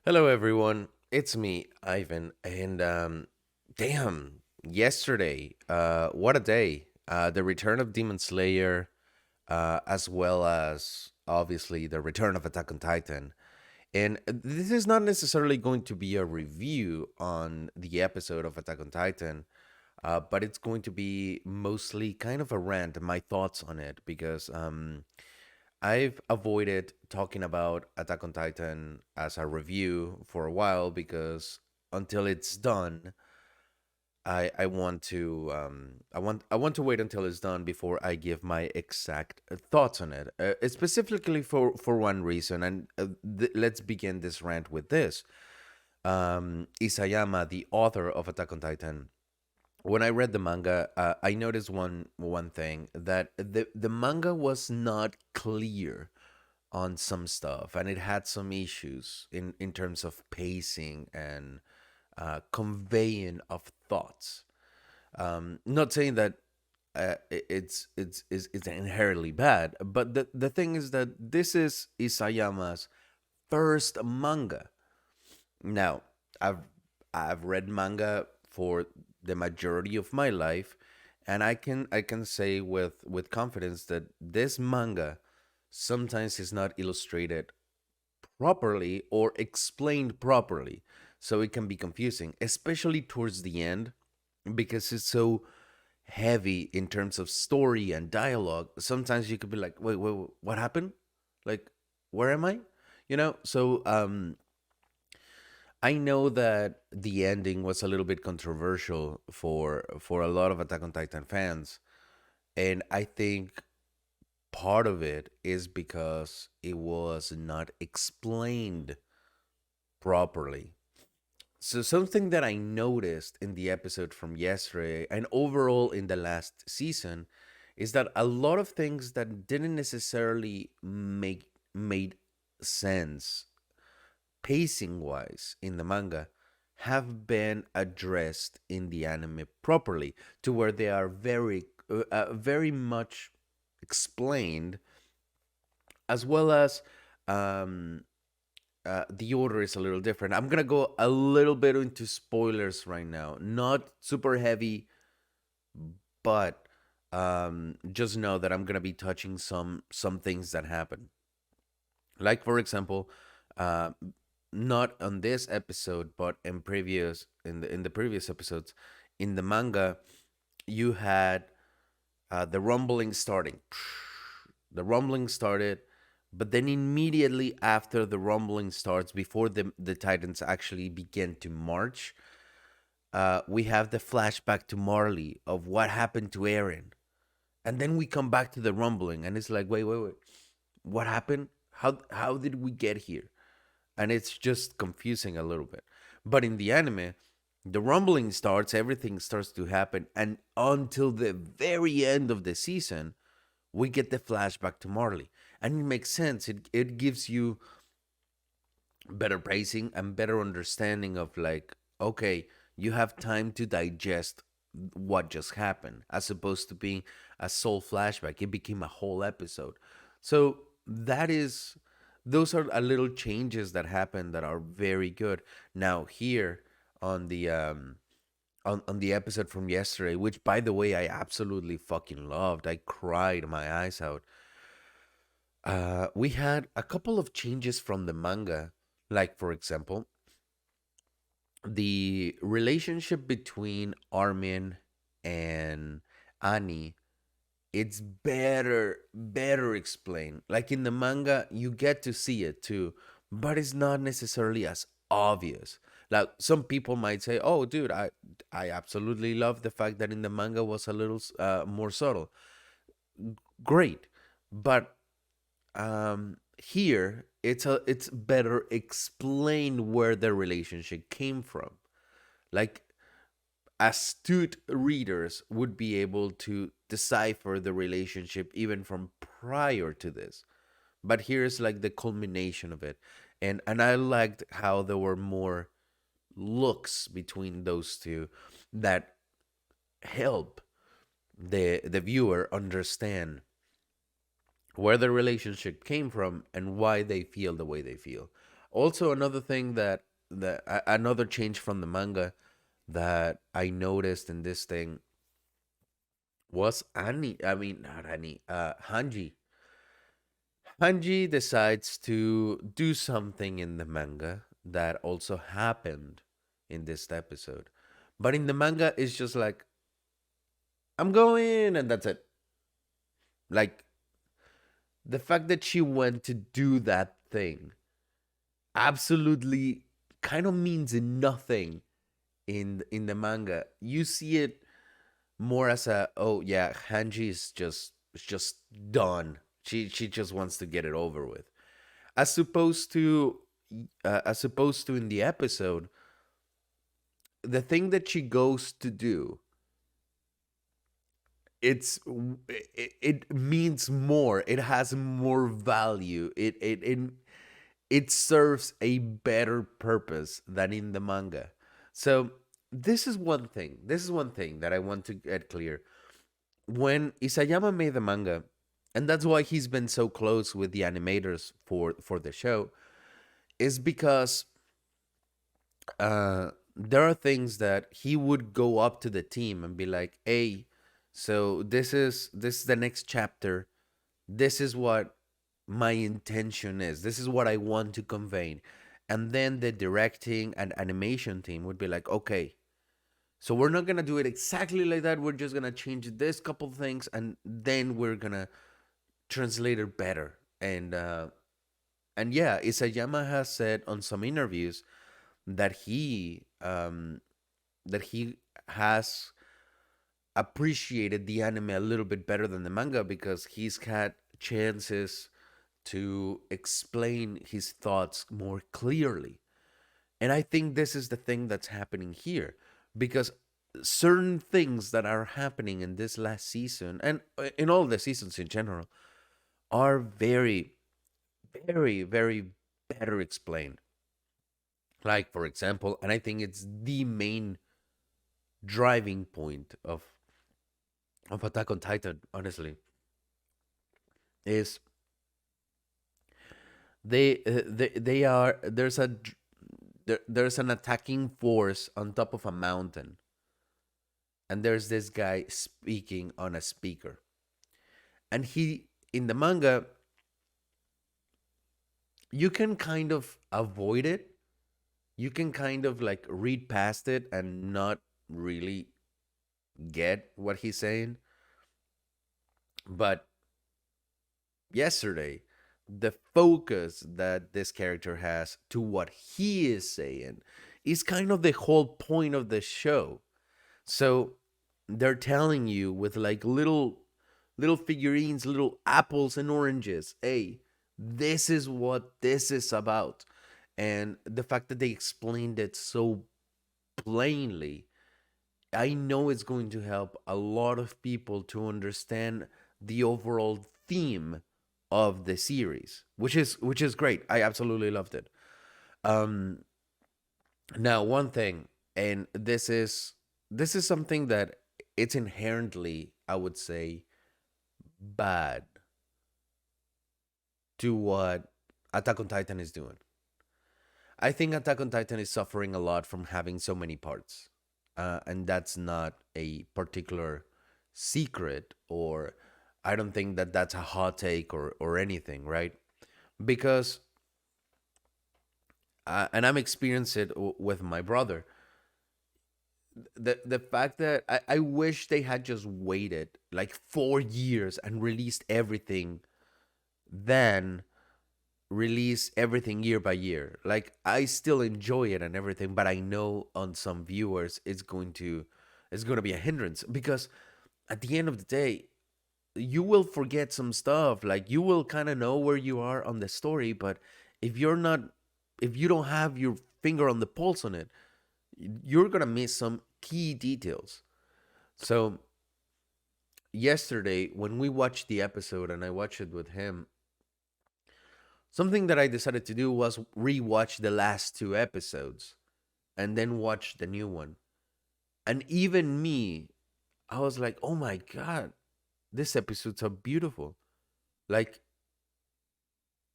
Hello, everyone. It's me, Ivan. And damn, yesterday, what a day. The return of Demon Slayer, as well as obviously the return of Attack on Titan. And this is not necessarily going to be a review on the episode of Attack on Titan, but it's going to be mostly kind of a rant, my thoughts on it, because I've avoided talking about Attack on Titan as a review for a while because until it's done, I want to I want to wait until it's done before I give my exact thoughts on it. Specifically for one reason, and let's begin this rant with this. Isayama, the author of Attack on Titan, when I read the manga, I noticed one thing that the manga was not clear on some stuff, and it had some issues in terms of pacing and conveying of thoughts. Not saying that it's inherently bad, but the thing is that this is Isayama's first manga. Now, I've I've read manga for the majority of my life, and I can say with confidence that this manga sometimes is not illustrated properly or explained properly. So it can be confusing, especially towards the end, because it's so heavy in terms of story and dialogue. Sometimes you could be like, wait, what happened? Like, where am I? So I know that the ending was a little bit controversial for a lot of Attack on Titan fans, and I think part of it is because it was not explained properly. So something that I noticed in the episode from yesterday and overall in the last season is that a lot of things that didn't necessarily make made sense pacing wise in the manga have been addressed in the anime properly to where they are very much explained, as well as um the order is a little different. I'm gonna go a little bit into spoilers right now, not super heavy, but just know that I'm gonna be touching some things that happen, like for example, uh not on this episode, but in the previous episodes, in the manga, you had the rumbling starting. The rumbling started, but then immediately after the rumbling starts, before the Titans actually begin to march, we have the flashback to Marley of what happened to Aaron, and then we come back to the rumbling, and it's like, wait, what happened? How did we get here? And it's just confusing a little bit. But in the anime, the rumbling starts, everything starts to happen, and until the very end of the season, we get the flashback to Marley. And it makes sense. It gives you better pacing and better understanding of, like, okay, you have time to digest what just happened, as opposed to being a sole flashback. It became a whole episode. So those are a little changes that happen that are very good. Now here on the episode from yesterday, which by the way I absolutely fucking loved. I cried my eyes out. We had a couple of changes from the manga, like for example, the relationship between Armin and Ani. It's better explained. Like in the manga, you get to see it too, but it's not necessarily as obvious. Like some people might say, "Oh, dude, I absolutely love the fact that in the manga was a little more subtle." Great, but here it's better explained where the relationship came from. Like astute readers would be able to decipher the relationship even from prior to this. But here's like the culmination of it. And I liked how there were more looks between those two that help the viewer understand where the relationship came from and why they feel the way they feel. Also, another thing another change from the manga that I noticed in this thing was Annie. I mean, not Annie. Hanji. Hanji decides to do something in the manga that also happened in this episode, but in the manga, it's just like I'm going, and that's it. Like the fact that she went to do that thing absolutely kind of means nothing in the manga. You see it more as a, oh yeah, Hanji is just done. She just wants to get it over with. As opposed to in the episode, the thing that she goes to do, it means more. It has more value. It serves a better purpose than in the manga. So this is one thing that I want to get clear. When Isayama made the manga, and that's why he's been so close with the animators for the show, is because there are things that he would go up to the team and be like, "Hey, so this is the next chapter. This is what my intention is. This is what I want to convey." And then the directing and animation team would be like, "Okay, so we're not gonna do it exactly like that. We're just gonna change this couple things, and then we're gonna translate it better." And yeah, Isayama has said on some interviews that he has appreciated the anime a little bit better than the manga because he's had chances to explain his thoughts more clearly. And I think this is the thing that's happening here because certain things that are happening in this last season and in all the seasons in general are very, very, very better explained. Like, for example, and I think it's the main driving point of Attack on Titan, honestly, is they are there's an attacking force on top of a mountain, and there's this guy speaking on a speaker, and he in the manga you can kind of avoid it, you can kind of like read past it and not really get what he's saying, but yesterday the focus that this character has to what he is saying is kind of the whole point of the show. So they're telling you with like little figurines, little apples and oranges, hey, this is what this is about. And the fact that they explained it so plainly, I know it's going to help a lot of people to understand the overall theme of the series, which is great. I absolutely loved it. Um, Now, one thing, and this is something that it's inherently, I would say, bad to what Attack on Titan is doing. I think Attack on Titan is suffering a lot from having so many parts, and that's not a particular secret, or I don't think that that's a hot take or anything, right? Because and I'm experiencing it with my brother. The fact that I wish they had just waited like 4 years and released everything, then release everything year by year. Like I still enjoy it and everything, but I know on some viewers it's going to be a hindrance because at the end of the day, you will forget some stuff. Like you will kind of know where you are on the story, but if you're not if you don't have your finger on the pulse on it, you're going to miss some key details. So yesterday when we watched the episode and I watched it with him, something that I decided to do was rewatch the last two episodes and then watch the new one. And even me, I was like, "Oh my god, this episode's so beautiful." Like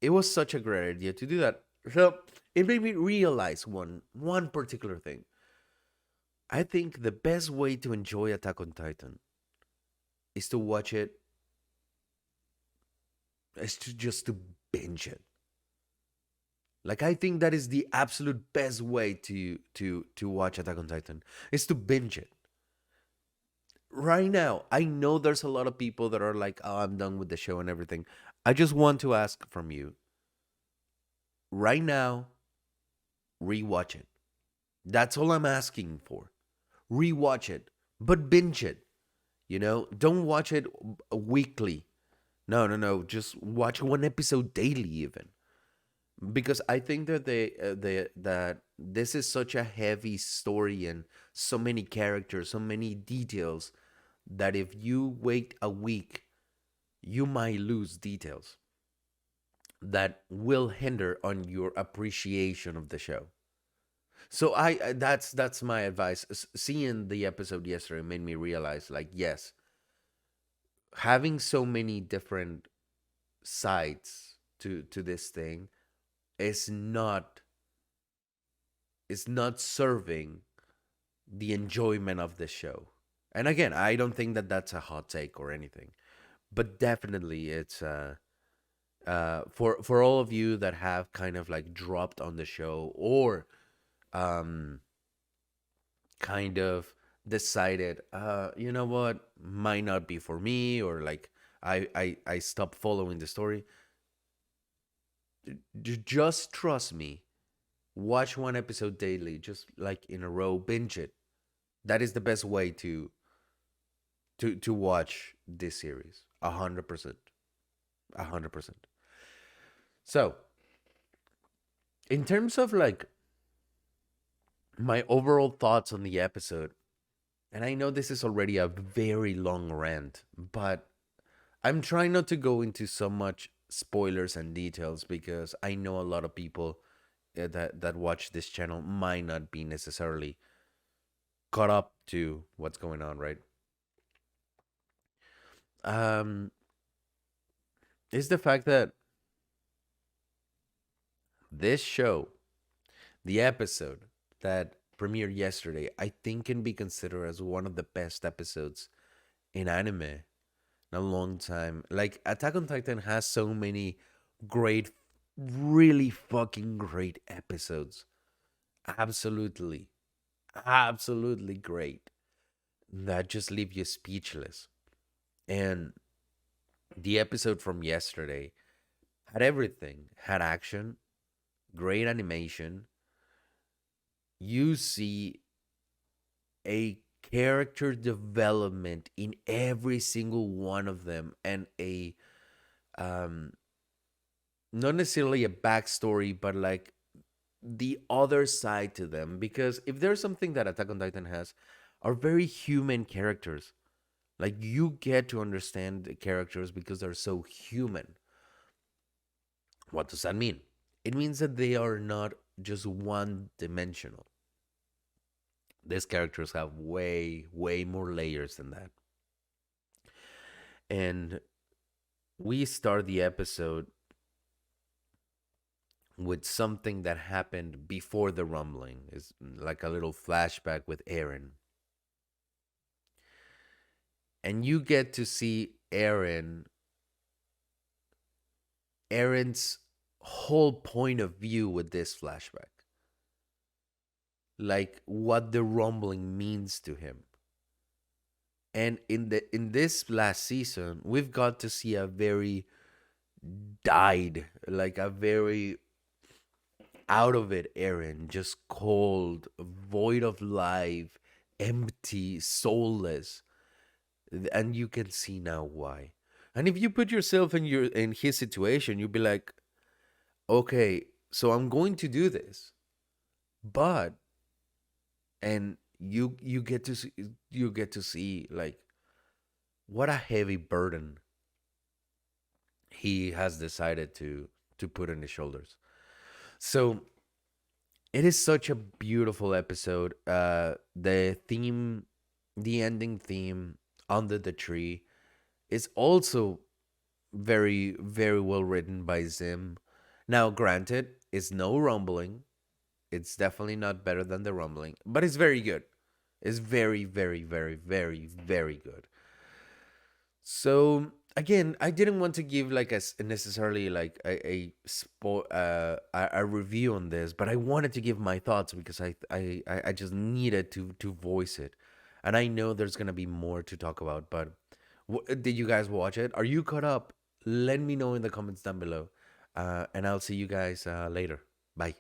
it was such a great idea to do that. So It made me realize one particular thing. I think the best way to enjoy Attack on Titan is to watch it, is to just to binge it. Like, I think that is the absolute best way to watch Attack on Titan, is to binge it. Right now, I know there's a lot of people that are like, "Oh, I'm done with the show and everything." I just want to ask from you right now, rewatch it. That's all I'm asking for. Rewatch it, but binge it. Don't watch it weekly. No, no, no. Just watch one episode daily, even, because I think that that this is such a heavy story and so many characters, so many details, that if you wait a week, you might lose details that will hinder on your appreciation of the show. So that's my advice. Seeing the episode yesterday made me realize, like, yes, having so many different sides to this thing is not serving the enjoyment of the show. And again, I don't think that that's a hot take or anything, but definitely it's for all of you that have kind of like dropped on the show, or um kind of decided, you know what, might not be for me, or like I stopped following the story. Just trust me. Watch one episode daily, just like in a row, binge it. That is the best way to watch this series. 100%. 100%. So, in terms of like my overall thoughts on the episode, and I know this is already a very long rant, but I'm trying not to go into so much spoilers and details, because I know a lot of people that watch this channel might not be necessarily caught up to what's going on, right? Um, is the fact that this show, the episode that premiered yesterday, I think can be considered as one of the best episodes in anime in a long time. Like, Attack on Titan has so many great, really fucking great episodes. Absolutely, absolutely great. That just leave you speechless. And the episode from yesterday had everything. Had action, great animation. You see a character development in every single one of them, and a um not necessarily a backstory, but like the other side to them. Because if there's something that Attack on Titan has, are very human characters. Like, you get to understand the characters because they're so human. What does that mean? It means that they are not just one dimensional. These characters have way, way more layers than that. And we start the episode with something that happened before the rumbling. It's like a little flashback with Eren. And you get to see Eren's whole point of view with this flashback. Like, what the rumbling means to him. And in this last season, we've got to see a very died, like a very out of it Eren, just cold, void of life, empty, soulless. And you can see now why. And if you put yourself in his situation, you'll be like, okay, so I'm going to do this, but and you get to see like what a heavy burden he has decided to put on his shoulders. So it is such a beautiful episode. The theme, the ending theme, Under the Tree, is also very, very well written by Zim. Now, granted, it's no rumbling. It's definitely not better than the rumbling, but it's very good. It's very, very, very, very, very good. So again, I didn't want to give like necessarily like a review on this, but I wanted to give my thoughts because I just needed to voice it, and I know there's gonna be more to talk about. But did you guys watch it? Are you caught up? Let me know in the comments down below, and I'll see you guys later. Bye.